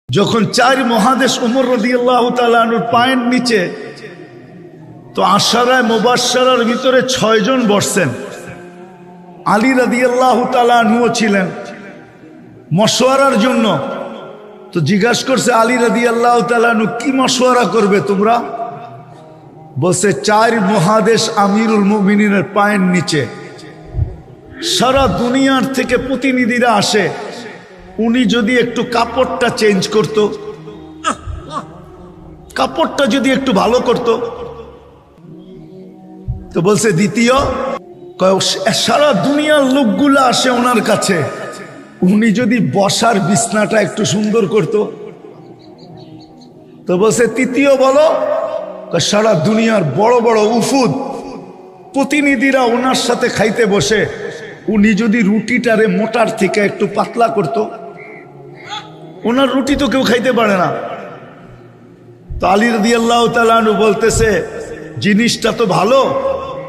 যখন চার মহাদেশ উমর রাদিয়াল্লাহু তাআলা আনহুর পায়ের নিচে, তো আশারায়ে মুবাশশারার ভিতরে 6 জন বসছেন। আলী রাদিয়াল্লাহু তাআলা আনহুও ছিলেন মশওয়ারার জন্য। তো জিজ্ঞাসা করছে আলী রাদিয়াল্লাহু তাআলা আনহু, কি মশওয়ারা করবে তোমরা? বলছে 4 মহাদেশ আমিরুল মুমিনিনের পায়ের নিচে, সারা দুনিয়ার থেকে প্রতিনিধিরা আসে, উনি যদি একটু কাপড়টা চেঞ্জ করত, কাপড়টা যদি একটু ভালো করত। তো বলছে দ্বিতীয়, সারা দুনিয়ার লোকগুলা আসে ওনার কাছে, উনি যদি বসার বিছনাটা একটু সুন্দর করত। তো বলছে তৃতীয় বলো, সারা দুনিয়ার বড় বড় উফুদ প্রতিনিধিরা ওনার সাথে খাইতে বসে, উনি যদি রুটিটারে মোটার থেকে একটু পাতলা করত। ওনার রুটি তো কেউ খাইতে পারে না। তো আলী রাদিয়াল্লাহু তাআলা আনহু বলতেছে, জিনিসটা তো ভালো,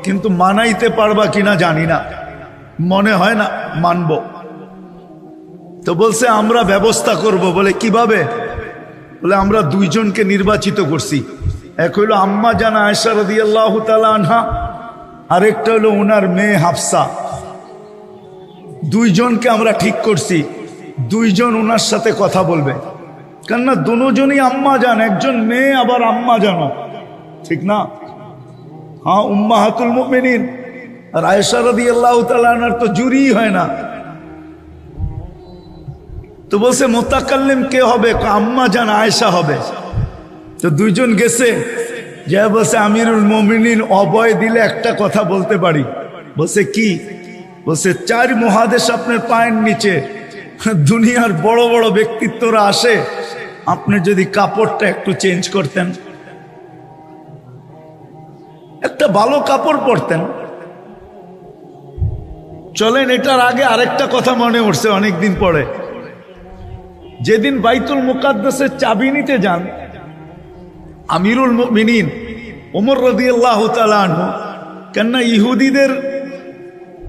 কিন্তু মানাইতে পারবা কিনা জানি না, মনে হয় না মানব। তো বলছে আমরা ব্যবস্থা করব। বলে কিভাবে? বলে আমরা 2 জনকে নির্বাচিত করছি, এক হইল আম্মা জান আয়েশা রাদিয়াল্লাহু তাআলা আনহা, আরেকটা হলো ওনার মেয়ে হাফসা। 2 জনকে আমরা ঠিক করছি, 2 জন ওনার সাথে কথা বলবে। কেননা দুজনই আম্মা জান, একজন মেয়ে আবার আম্মা জানো, ঠিক না? হ্যাঁ, উম্মাহাতুল মুমিনিন। আর আয়েশা রাদিয়াল্লাহু তাআলা আনহার তো জুরি হয় না। তো বলছে মুতাকাল্লিম কে হবে? আম্মা জান আয়েশা হবে। তো 2 জন গেছে, যা বলছে আমিরুল মুমিনিন অভয় দিলে একটা কথা বলতে পারি। বলছে কি? বলছে 4 মহাদেশ আপনার পায়ের নিচে, দুনিয়ার বড় বড় ব্যক্তিত্বরা আসে, আপনি যদি কাপড়টা একটু চেঞ্জ করতেন, একটা ভালো কাপড় পরতেন। চলেন, এটার আগে আরেকটা কথা মনে উঠছে অনেকদিন পরে। যেদিন বাইতুল মুকাদ্দাসের চাবি নিতে যান আমিরুল মুমিনিন ওমর রাদিয়াল্লাহু তাআলা আনহু, কেননা ইহুদিদের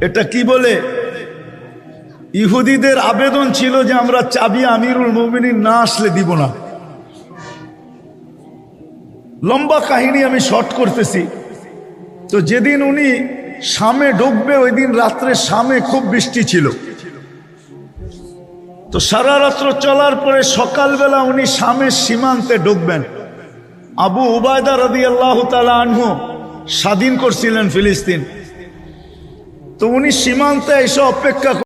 এটা কি বলে, ইহুদিদের আবেদন ছিল যে আমরা চাবি আমিরুল মুমিনিন না আসলে দিব না। লম্বা কাহিনী আমি শর্ট করতেছি। তো যেদিন উনি শামে ঢুকবে, ওই দিন রাত্রে শামে খুব বৃষ্টি ছিল। তো সারা রাত্র চলার পরে সকালবেলা উনি শামের সীমান্তে ঢুকবেন। আবু উবায়দা রাদিয়াল্লাহু তাআলা আনহু স্বাধীন করছিলেন ফিলিস্তিন। তো উনি সীমান্তে এসে অপেক্ষা